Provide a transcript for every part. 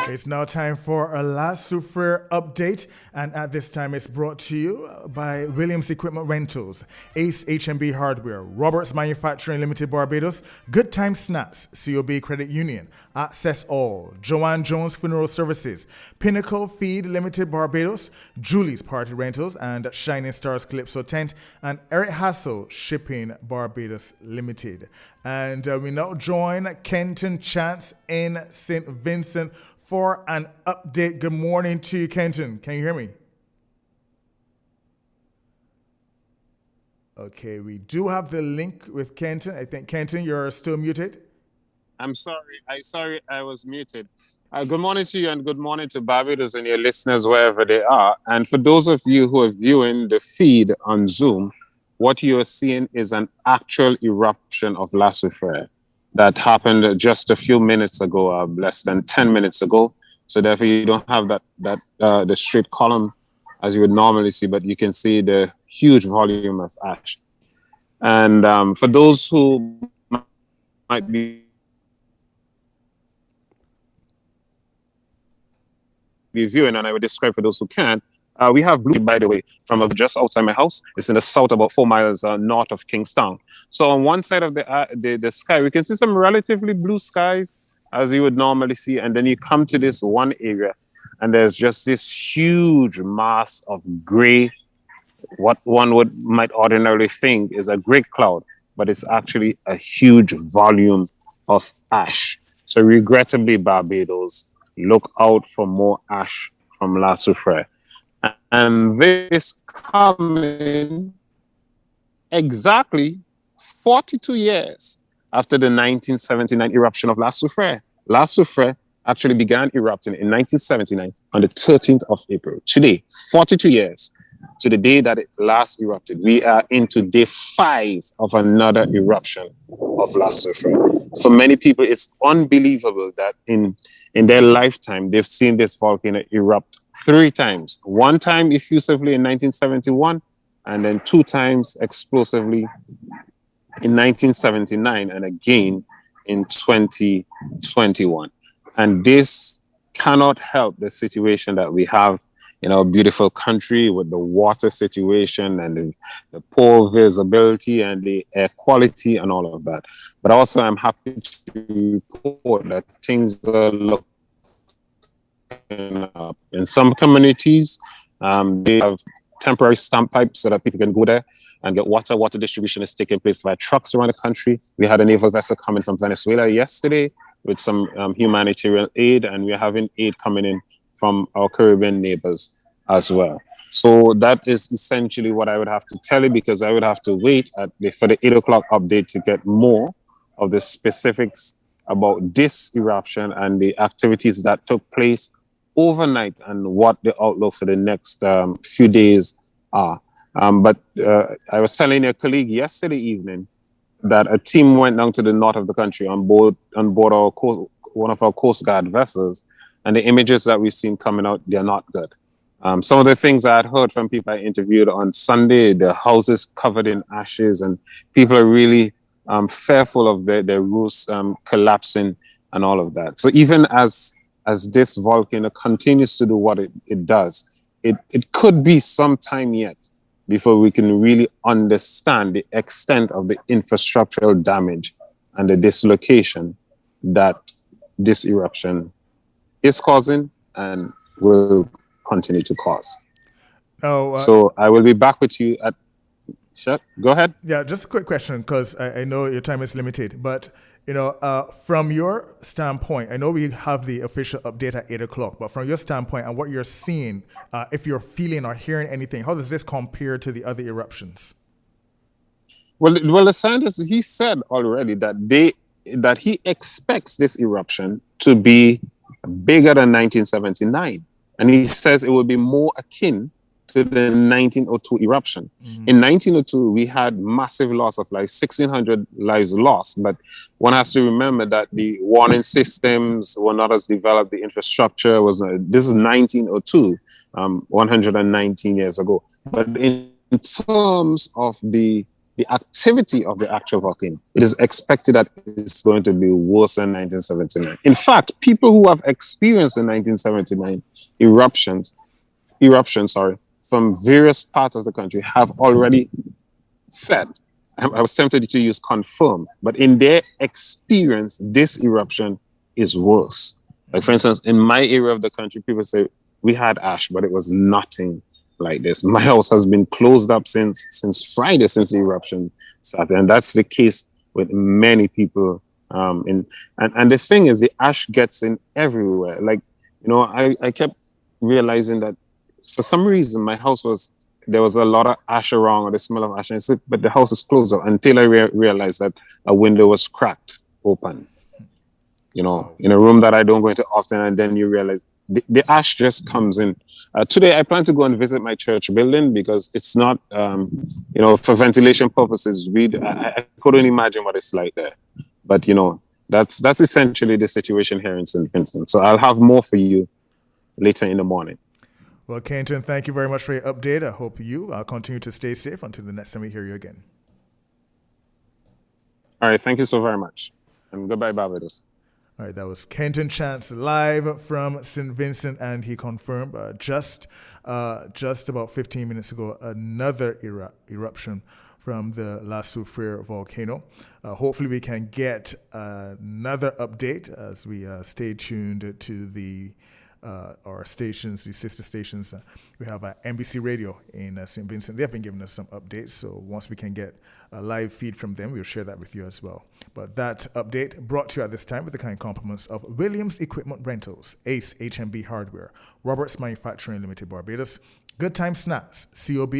It's now time for our last Soufriere update, and at this time it's brought to you by Williams Equipment Rentals, Ace HMB Hardware, Roberts Manufacturing Limited Barbados, Good Time Snacks, COB Credit Union, Access All, Joanne Jones Funeral Services, Pinnacle Feed Limited Barbados, Julie's Party Rentals, and Shining Stars Calypso Tent, and Eric Hassel Shipping Barbados Limited. And we now join Kenton Chance in St. Vincent for an update. Good morning to you, Kenton. Can you hear me? Okay, we do have the link with Kenton. I think, Kenton, you're still muted. I'm sorry. I was muted. Good morning to you and good morning to Barbados and your listeners wherever they are. And for those of you who are viewing the feed on Zoom, what you are seeing is an actual eruption of La Soufriere that happened just a few minutes ago, less than 10 minutes ago. So therefore, you don't have the straight column as you would normally see, but you can see the huge volume of ash. And for those who might be viewing, and I would describe for those who can't, we have blue, by the way, from just outside my house. It's in the south, about 4 miles north of Kingstown. So on one side of the sky, we can see some relatively blue skies, as you would normally see. And then you come to this one area, and there's just this huge mass of gray, what might ordinarily think is a gray cloud, but it's actually a huge volume of ash. So regrettably, Barbados, look out for more ash from La Soufriere. And this coming exactly 42 years after the 1979 eruption of La Soufriere. La Soufriere actually began erupting in 1979 on the 13th of April. Today, 42 years to the day that it last erupted, we are into day 5 of another eruption of La Soufriere. For many people, it's unbelievable that in their lifetime, they've seen this volcano erupt 3 times. 1 time effusively in 1971, and then 2 times explosively in 1979, and again in 2021. And this cannot help the situation that we have in our beautiful country with the water situation and the poor visibility and the air quality and all of that. But also I'm happy to report that things are looking up. In some communities, they have temporary stamp pipes so that people can go there and get water. Water distribution is taking place via trucks around the country. We had a naval vessel coming from Venezuela yesterday with some humanitarian aid, and we're having aid coming in from our Caribbean neighbors as well. So that is essentially what I would have to tell you, because I would have to wait for the 8 o'clock update to get more of the specifics about this eruption and the activities that took place overnight and what the outlook for the next few days are. But I was telling a colleague yesterday evening that a team went down to the north of the country on board one of our Coast Guard vessels, and the images that we've seen coming out, they're not good. Some of the things I had heard from people I interviewed on Sunday, the houses covered in ashes, and people are really fearful of their roofs collapsing and all of that. So even as this volcano continues to do what it does, it could be some time yet before we can really understand the extent of the infrastructural damage and the dislocation that this eruption is causing and will continue to cause. So I will be back with you at... Sure, go ahead. Yeah, just a quick question, because I know your time is limited, but from your standpoint, I know we have the official update at 8 o'clock, but from your standpoint and what you're seeing, if you're feeling or hearing anything, how does this compare to the other eruptions? Well, the scientist, he said already that he expects this eruption to be bigger than 1979. And he says it will be more akin to the 1902 eruption. Mm-hmm. In 1902, we had massive loss of life, 1,600 lives lost. But one has to remember that the warning systems were not as developed. The infrastructure this is 1902, 119 years ago. But in terms of the the activity of the actual volcano, it is expected that it's going to be worse than 1979. In fact, people who have experienced the 1979 eruptions, from various parts of the country have already said, I was tempted to use confirm, but in their experience, this eruption is worse. Like, for instance, in my area of the country, people say we had ash, but it was nothing like this. My house has been closed up since Friday, since the eruption started, and that's the case with many people. And the thing is, the ash gets in everywhere. Like, I kept realizing that for some reason my house there was a lot of ash around, or the smell of ash, and I said, but the house is closed up, until I realized that a window was cracked open. In a room that I don't go into often, and then you realize the ash just comes in. Today, I plan to go and visit my church building because it's not, for ventilation purposes. I couldn't imagine what it's like there, but that's essentially the situation here in St. Vincent. So I'll have more for you later in the morning. Well, Kenton, thank you very much for your update. I hope you continue to stay safe until the next time we hear you again. All right, thank you so very much, and goodbye, Barbados. All right, that was Kenton Chance live from St. Vincent, and he confirmed just about 15 minutes ago another eruption from the La Soufriere volcano. Hopefully we can get another update as we stay tuned to our stations, the sister stations. We have NBC Radio in St. Vincent. They have been giving us some updates, so once we can get a live feed from them, we'll share that with you as well. But that update brought to you at this time with the kind compliments of Williams Equipment Rentals, Ace HMB Hardware, Roberts Manufacturing Limited Barbados, Good Time Snacks, COB,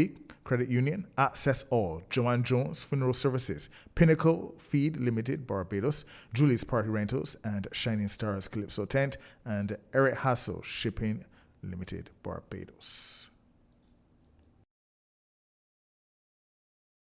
Credit Union, Access All, Joanne Jones Funeral Services, Pinnacle Feed Limited Barbados, Julie's Party Rentals, and Shining Stars Calypso Tent, and Eric Hassel Shipping Limited Barbados.